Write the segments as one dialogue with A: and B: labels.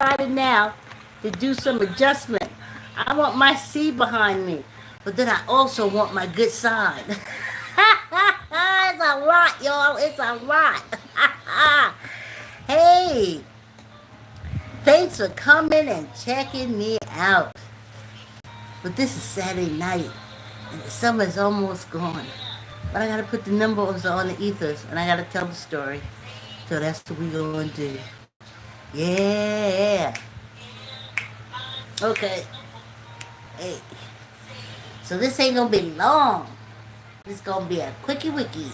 A: decided now to do some adjustment. I want my C behind me, but then I also want my good side. It's a lot, y'all. It's a lot. Hey, thanks for coming and checking me out. But this is Saturday night, and the summer's almost gone. But I gotta put the numbers on the ethers, and I gotta tell the story. So that's what we gonna do. Yeah. Okay. Hey. So this ain't gonna be long. This gonna be a quickie wiki.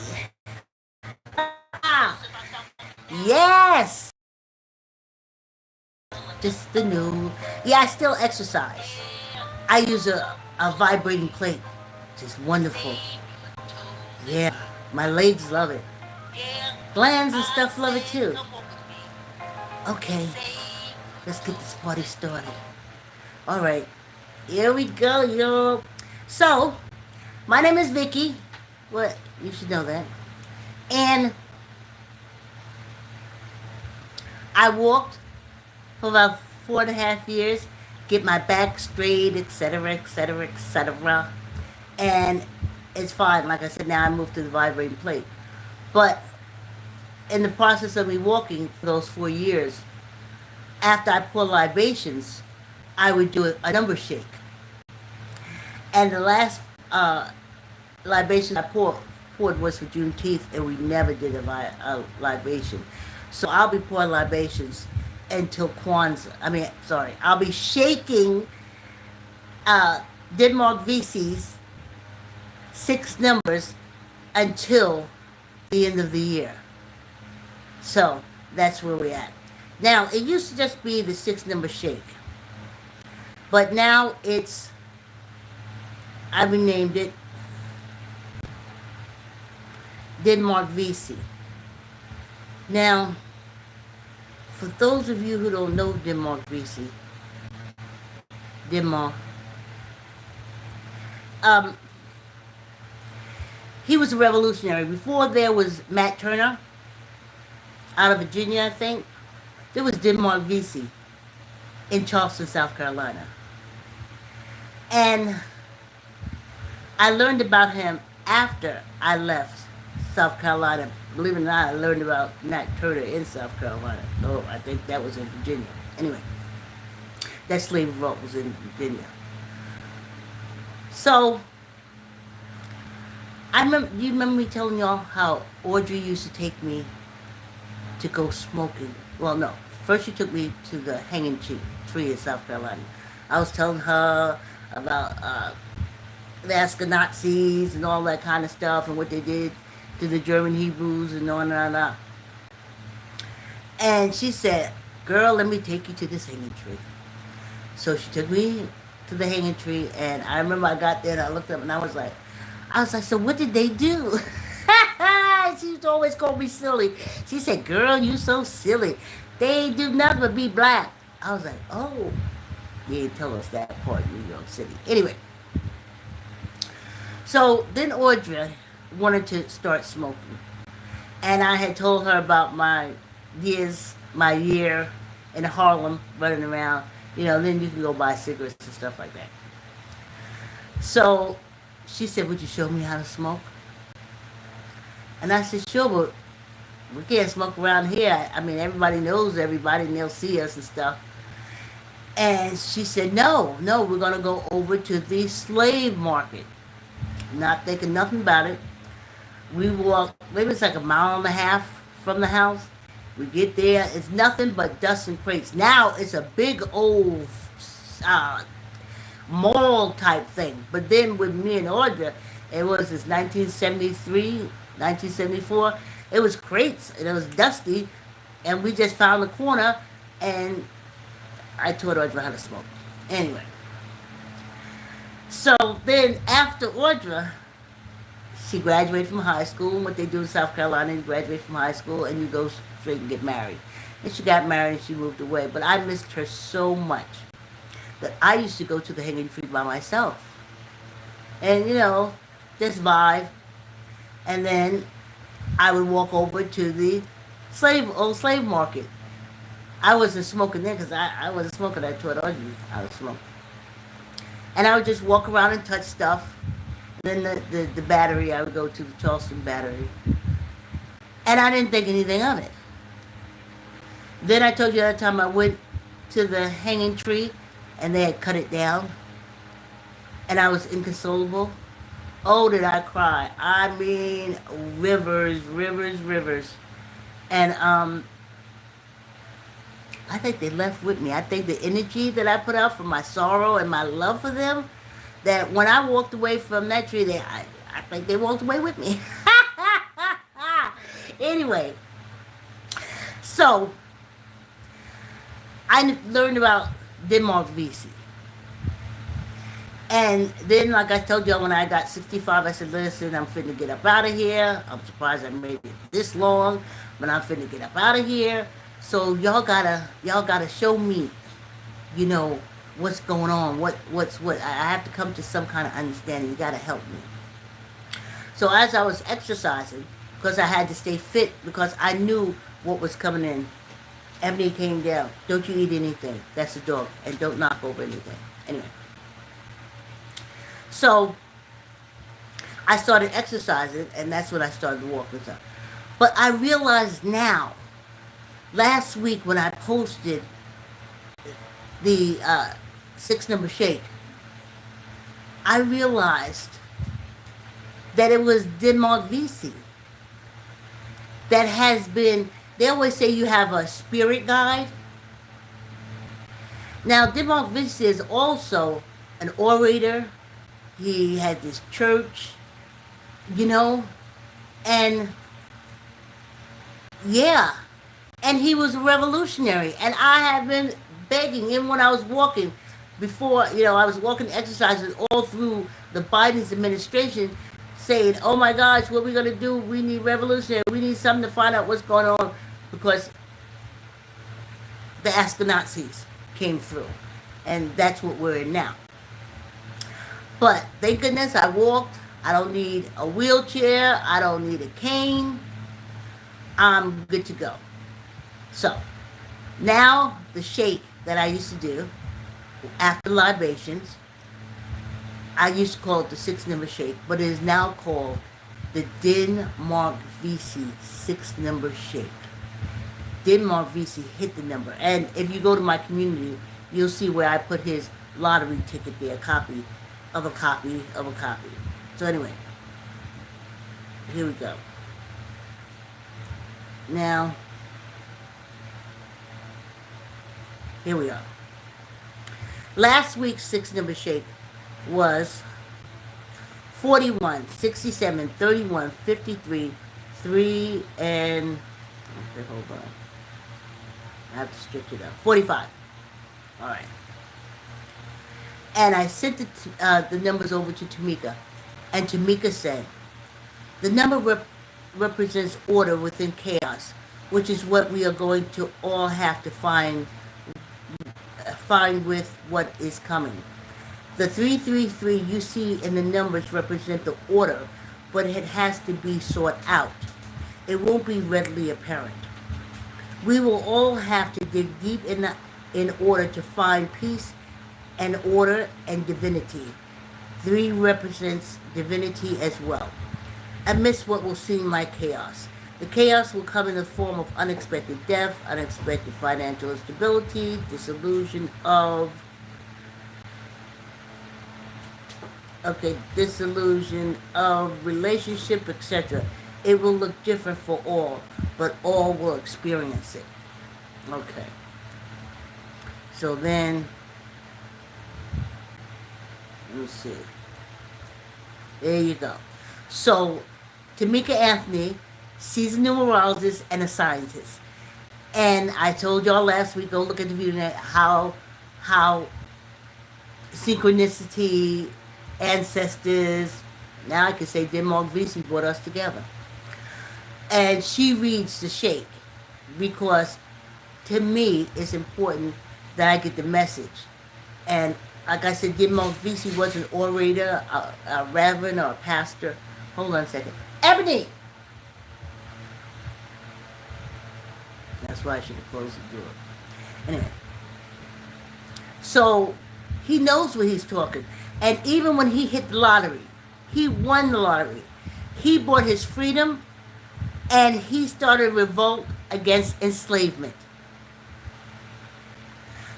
A: Yes. Just the new. Yeah, I still exercise. I use a vibrating plate. Just wonderful. Yeah. My legs love it. Glands and stuff love it too. Okay. Let's get this party started. Alright. Here we go, yo. So, my name is Vicky. What? You should know that. And I walked for about 4.5 years, get my back straight, etc., etc., etc. And it's fine. Like I said, now I moved to the vibrating plate. But in the process of me walking for those 4 years, after I pour libations, I would do a number shake. And the last libation I poured was for Juneteenth, and we never did a libation. So I'll be pouring libations until Kwanzaa. I'll be shaking Denmark VESEY's 6 numbers until the end of the year. So that's where we're at. Now, it used to just be the 6 number shake. But now I renamed it Denmark VESEY. Now, for those of you who don't know Denmark VESEY, he was a revolutionary. Before there was Matt Turner, out of Virginia, I think, there was Denmark VESEY in Charleston, South Carolina. And I learned about him after I left South Carolina. Believe it or not, I learned about Matt Turner in South Carolina. Oh, I think that was in Virginia. Anyway, that slave revolt was in Virginia. So, do you remember me telling y'all how Audrey used to take me to go smoking? Well, no. First she took me to the hanging tree in South Carolina. I was telling her about the Ashkenazis and all that kind of stuff and what they did to the German Hebrews and on and on and on. And she said, girl, let me take you to this hanging tree. So she took me to the hanging tree, and I remember I got there and I looked up and I was like, so what did they do? She used to always call me silly. She said, girl, you so silly. They do nothing but be black. I was like, oh. You didn't tell us that part in New York City. Anyway. So then Audrey wanted to start smoking. And I had told her about my year in Harlem running around. Then you can go buy cigarettes and stuff like that. So she said, would you show me how to smoke? And I said, sure, but we can't smoke around here. Everybody knows everybody and they'll see us and stuff. And she said, no, we're going to go over to the slave market. Not thinking nothing about it. We walk, maybe it's like 1.5 miles from the house. We get there, it's nothing but dust and crates. Now it's a big old mall type thing. But then with me and Audrey, it was this 1973, 1974. It was crates and it was dusty. And we just found the corner and I taught Audrey how to smoke. Anyway. So then after Audrey, she graduated from high school. What they do in South Carolina, you graduate from high school and you go straight and get married. And she got married and she moved away. But I missed her so much that I used to go to the hanging tree by myself. And, just vibe. And then I would walk over to the old slave market. I wasn't smoking then because I wasn't smoking. I taught Audrey how to smoke. And I would just walk around and touch stuff. And then the battery, I would go to the Charleston battery. And I didn't think anything of it. Then I told you the other time I went to the hanging tree and they had cut it down. And I was inconsolable. Oh, did I cry? I mean, rivers, rivers, rivers. And I think they left with me. I think the energy that I put out for my sorrow and my love for them, that when I walked away from that tree, I think they walked away with me. Anyway, so I learned about Denmark VESEY. And then, like I told y'all, when I got 65, I said, listen, I'm finna get up out of here. I'm surprised I made it this long, but I'm finna get up out of here. So y'all gotta show me, you know, what's going on, what's what. I have to come to some kind of understanding. You gotta help me. So as I was exercising, because I had to stay fit, because I knew what was coming in, Ebony came down. Don't you eat anything. That's a dog. And don't knock over anything. Anyway. So I started exercising, and that's when I started walking stuff. But I realized now, last week when I posted the 6-number shake, I realized that it was Denmark VESEY that has been, they always say you have a spirit guide. Now, Denmark VESEY is also an orator. He had this church, you know, and yeah, and he was a revolutionary. And I have been begging him when I was walking before, you know, I was walking exercises all through the Biden's administration saying, oh my gosh, what are we going to do? We need revolutionary. We need something to find out what's going on, because the Ashkenazis came through. And that's what we're in now. But thank goodness I walked. I don't need a wheelchair. I don't need a cane. I'm good to go. So, now the shake that I used to do after libations, I used to call it the 6-number shake, but it is now called the Denmark VESEY 6-number shake. Denmark VESEY hit the number. And if you go to my community, you'll see where I put his lottery ticket there, a copy of a copy of a copy. So anyway, here we go. Now, here we are. Last week's 6-number shake was 41, 67, 31, 53, 3, and, okay, hold on. I have to stretch it out. 45. All right. And I sent the numbers over to Tamika. And Tamika said, the number represents order within chaos, which is what we are going to all have to find with what is coming. The 333 you see in the numbers represent the order, but it has to be sought out. It won't be readily apparent. We will all have to dig deep in order to find peace and order and divinity. 3 represents divinity as well, amidst what will seem like chaos. The chaos will come in the form of unexpected death, unexpected financial instability, dissolution of relationship, etc. It will look different for all, but all will experience it. Okay. So then, let me see. There you go. So, Tamika Anthony, she's a numerologist and a scientist. And I told y'all last week, go look at the video, how synchronicity, ancestors, now I can say Denmark VESEY brought us together. And she reads the shake because to me it's important that I get the message. And like I said, Denmark VESEY was an orator, a reverend, or a pastor. Hold on a second. Ebony! That's why I should have closed the door. Anyway, so he knows what he's talking. And even when he hit the lottery, he won the lottery. He bought his freedom and he started a revolt against enslavement.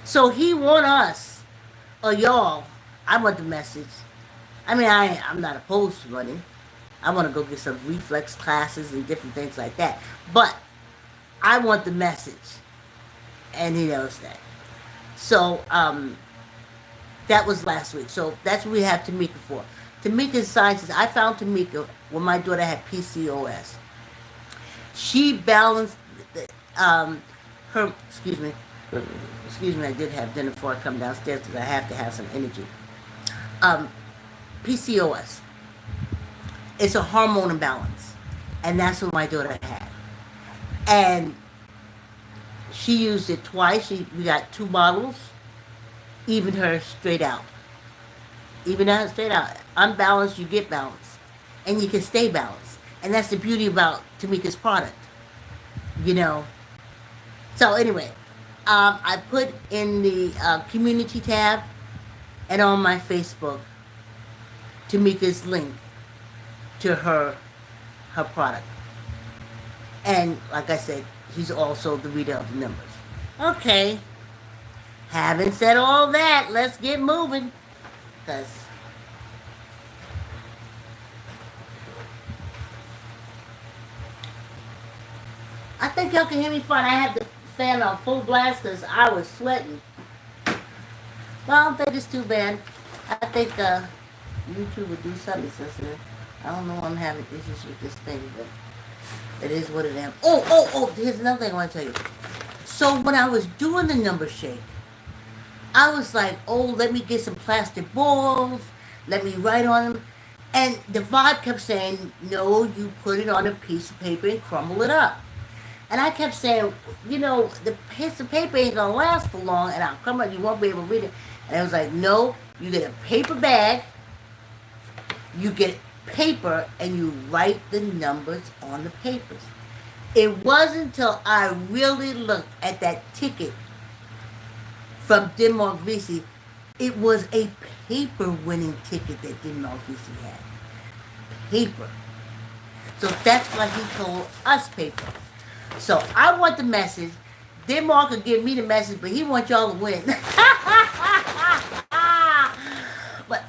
A: So he want us, or y'all, I want the message. I mean, I'm not opposed to money. I want to go get some reflex classes and different things like that. But I want the message. And he knows that. So, that was last week. So that's what we have Tamika for. Tamika's sciences. I found Tamika when my daughter had PCOS. She balanced her, excuse me, I did have dinner before I come downstairs because I have to have some energy. PCOS. It's a hormone imbalance. And that's what my daughter had. And she used it twice. We got 2 bottles. Even her straight out. Even her straight out. Unbalanced, you get balanced. And you can stay balanced. And that's the beauty about Tamika's product. You know. So anyway, I put in the community tab and on my Facebook Tamika's link to her product. And like I said, she's also the reader of the numbers. Okay. Having said all that, let's get moving. Because I think y'all can hear me fine. I had the fan on full blast because I was sweating. Well, I don't think it's too bad. I think YouTube would do something sensitive. I don't know why I'm having issues with this thing, but it is what it is. Oh, here's another thing I want to tell you. So when I was doing the number shake, I was like, oh, let me get some plastic balls. Let me write on them. And the vibe kept saying, no, you put it on a piece of paper and crumble it up. And I kept saying, you know, the piece of paper ain't going to last for long, and I'll come up, you won't be able to read it. And I was like, no, you get a paper bag, you get paper, and you write the numbers on the papers. It wasn't until I really looked at that ticket from Denmark VESEY, it was a paper winning ticket that Denmark VESEY had. Paper. So that's why he told us paper. So I want the message. Denmark could give me the message, but he wants y'all to win. But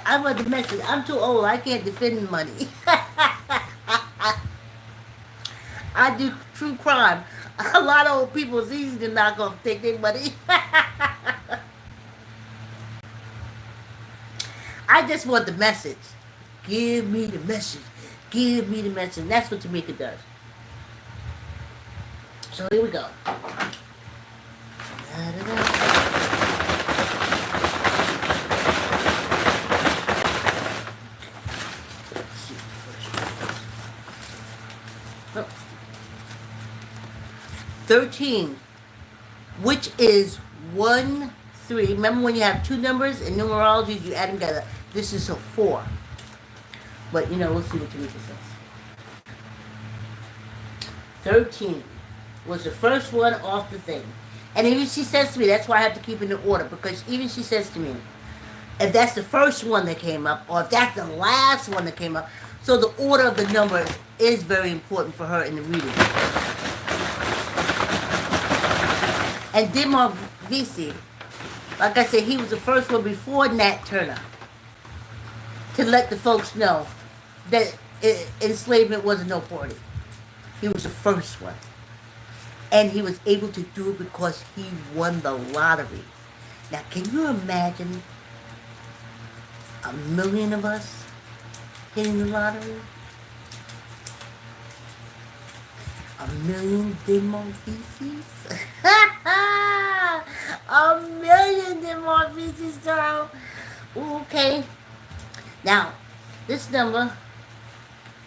A: I want the message. I'm too old. I can't defend the money. I do true crime. A lot of old people, it's easy to knock off, take their money. I just want the message. Give me the message. Give me the message. And that's what Tamika does. So here we go. Oh. 13, which is 1, 3. Remember when you have 2 numbers in numerology, you add them together. This is a 4. But, you know, we'll see what Tamika says. 13 was the first one off the thing. And even she says to me, that's why I have to keep in the order, because even she says to me, if that's the first one that came up, or if that's the last one that came up, so the order of the numbers is very important for her in the reading. And Denmark VESEY, like I said, he was the first one before Nat Turner to let the folks know that enslavement wasn't no party. He was the first one. And he was able to do it because he won the lottery. Now, can you imagine 1 million of us hitting the lottery? 1 million Denmark VESEYs? 1 million Denmark VESEYs, child. Okay. Now, this number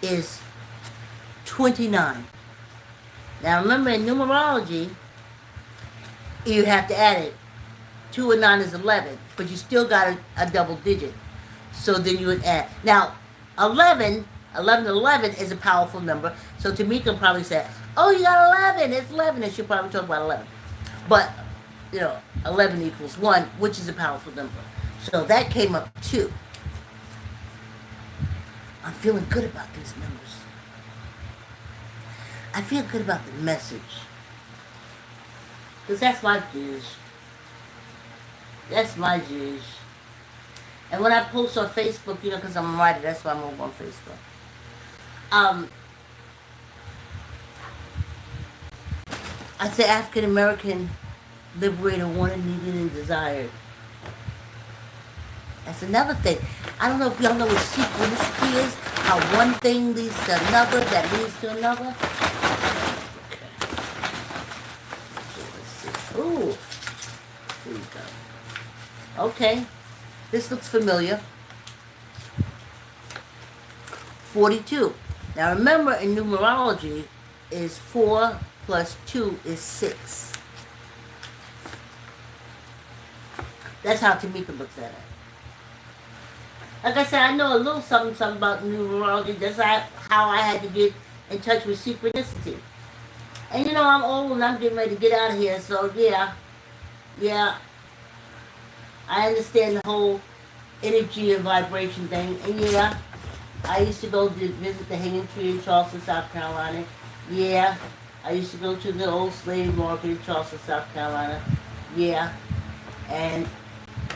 A: is 29. Now remember, in numerology, you have to add it. 2 and 9 is 11, but you still got a double digit. So then you would add. Now, 11 is a powerful number. So Tamika probably said, oh, you got 11. It's 11. And she'll probably talk about 11. But 11 equals 1, which is a powerful number. So that came up 2. I'm feeling good about these numbers. I feel good about the message. Because that's my dish. That's my dish. And when I post on Facebook, because I'm a writer, that's why I'm over on Facebook. I say African American liberator wanted, needed, and desired. That's another thing. I don't know if y'all know what synchronicity is. How one thing leads to another, that leads to another. Okay. So let's see. Ooh. Here we go. Okay. This looks familiar. 42. Now remember, in numerology, is 4 plus 2 is 6. That's how Tamika looks at it. Like I said, I know a little something about numerology. That's how I had to get in touch with synchronicity. And I'm old and I'm getting ready to get out of here. So yeah, I understand the whole energy and vibration thing. And yeah, I used to go to visit the Hanging Tree in Charleston, South Carolina. Yeah, I used to go to the old slave market in Charleston, South Carolina. Yeah, and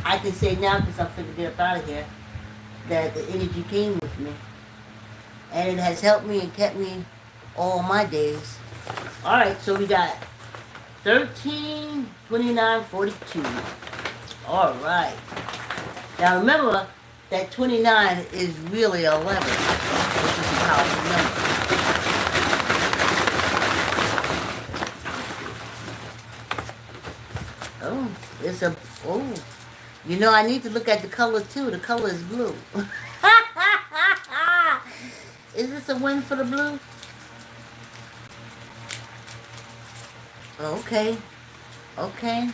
A: I can say now, because I'm finna get up out of here, that the energy came with me. And it has helped me and kept me all my days. Alright, so we got 13, 29, 42. Alright. Now remember that 29 is really 11, which is a powerful number. Oh, it's a... Oh. I need to look at the color too. The color is blue. Is this a win for the blue? Okay. Okay.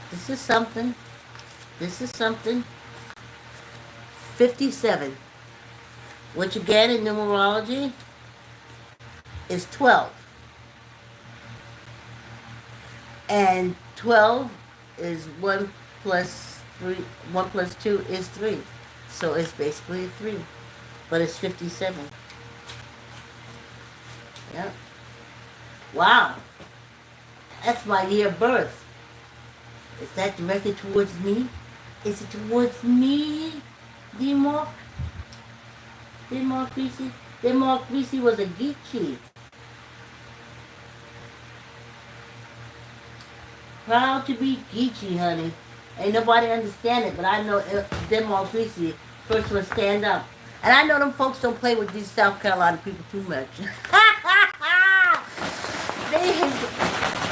A: This is something. This is something. 57. Which again in numerology is 12. And 12 is 1 plus 3, 1 plus 2 is 3. So it's basically a 3. But it's 57. Yeah. Wow. That's my year of birth. Is that directed towards me? Is it towards me, Demark? Demark VESEY? Demark VESEY was a Geechee. Proud to be Geechee, honey. Ain't nobody understand it, but I know Demark VESEY first one stand up. And I know them folks don't play with these South Carolina people too much.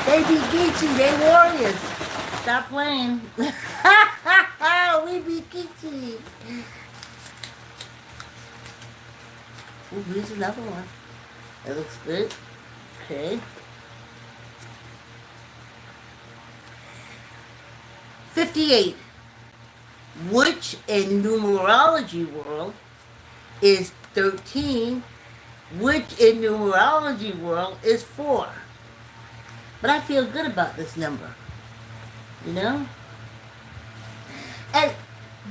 A: They be Geechee, they warriors. Stop playing. We be Geechee. Ooh, here's another one. It looks good. Okay. 58. Which in numerology world is 13, which in numerology world is 4. But I feel good about this number. And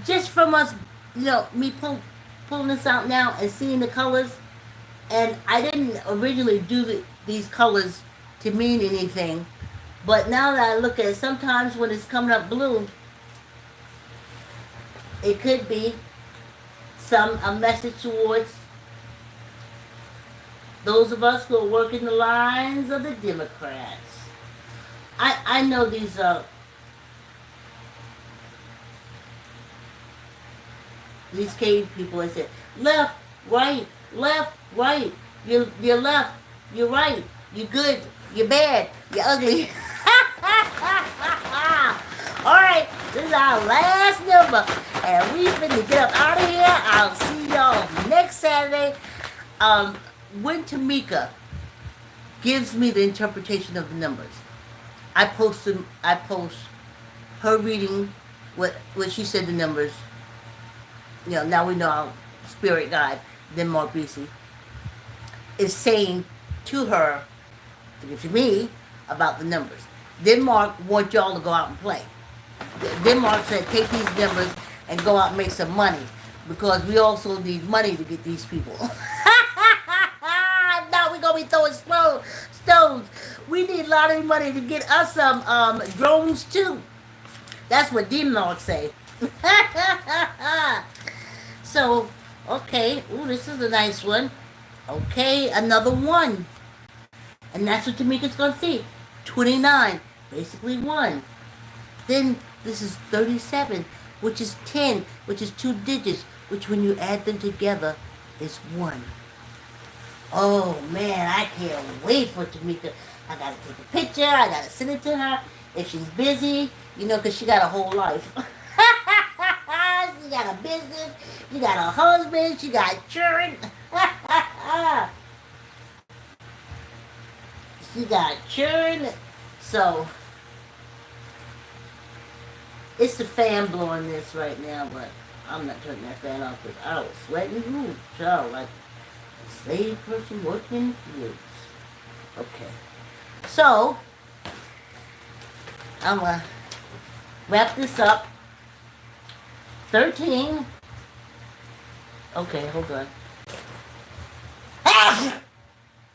A: just from us, me pulling this out now and seeing the colors, and I didn't originally do these colors to mean anything, but now that I look at it, sometimes when it's coming up blue, it could be a message towards those of us who are working the lines of the Democrats. I know these cave people, I said, left, right, you're left, you're right, you're good, you're bad, you're ugly. Alright, this is our last number, and we finna get up out of here. I'll see y'all next Saturday. When Tamika gives me the interpretation of the numbers, I post her reading what she said the numbers. Now we know our spirit guide, Demark VESEY, is saying to her, to me, about the numbers. Denmark want y'all to go out and play. Denmark said take these numbers and go out and make some money because we also need money to get these people. Now we're gonna be throwing stones. We need lottery money to get us some drones too. That's what Denmark say. So, okay, ooh, this is a nice one. Okay, another one. And that's what Tamika's gonna see. 29, basically 1. Then this is 37, which is 10, which is 2 digits, which when you add them together is 1. Oh man, I can't wait for Tamika. I gotta take a picture, I gotta send it to her if she's busy, because she got a whole life. She got a business, she got a husband, she got children. She got children. So, it's the fan blowing this right now, but I'm not turning that fan off because I was sweating. Ooh, child, like a slave person working in the fields. Okay. So, I'm going to wrap this up. 13. Okay, hold on. Ah!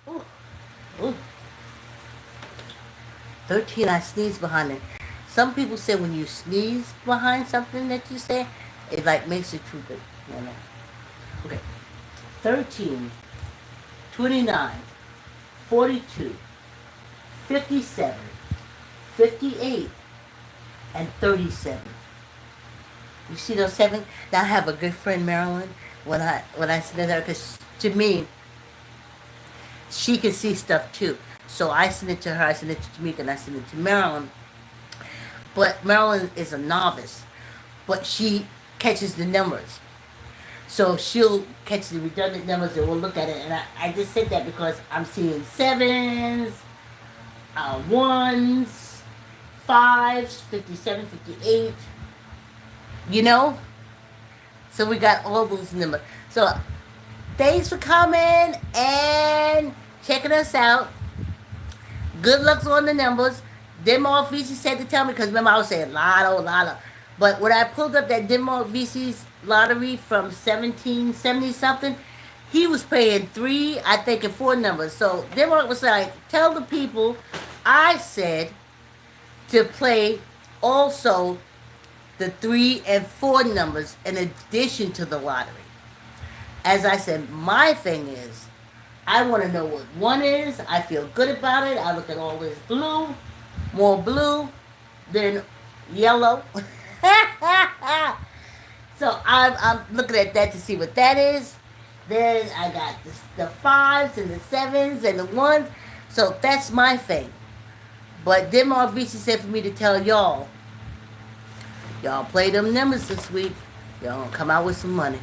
A: Ooh. Ooh. 13, I sneezed behind it. Some people say when you sneeze behind something that you say, it like makes it true. Okay. 13, 29, 42, 57, 58, and 37. You see those 7? Now I have a good friend, Marilyn, when I send her, because to me, she can see stuff too. So I send it to her, I send it to Tamika, and I send it to Marilyn. But Marilyn is a novice, but she catches the numbers. So she'll catch the redundant numbers and we'll look at it. And I just said that because I'm seeing 7s, 1s, 5s, 57, 58. So we got all those numbers. So thanks for coming and checking us out. Good luck on the numbers. Denmark VESEY said to tell me, because remember I was saying lotto. But when I pulled up that Denmark VESEY's lottery from 1770 something, he was paying 3, I think, and 4 numbers. So Denmark was like, tell the people I said to play also the 3 and 4 numbers in addition to the lottery. As I said, my thing is, I want to know what 1 is. I feel good about it. I look at all this blue. More blue than yellow. So I'm looking at that to see what that is. Then I got the 5s and the 7s and the 1s. So that's my thing. But Denmark VESEY said for me to tell y'all play them numbers this week. Y'all come out with some money.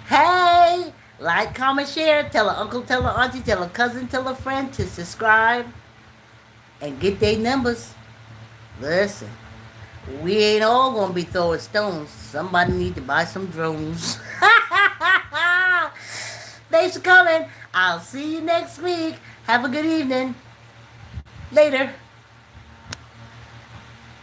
A: Hey! Like, comment, share. Tell a uncle, tell a auntie, tell a cousin, tell a friend to subscribe. And get their numbers. Listen, we ain't all going to be throwing stones. Somebody need to buy some drones. Thanks for coming. I'll see you next week. Have a good evening. Later.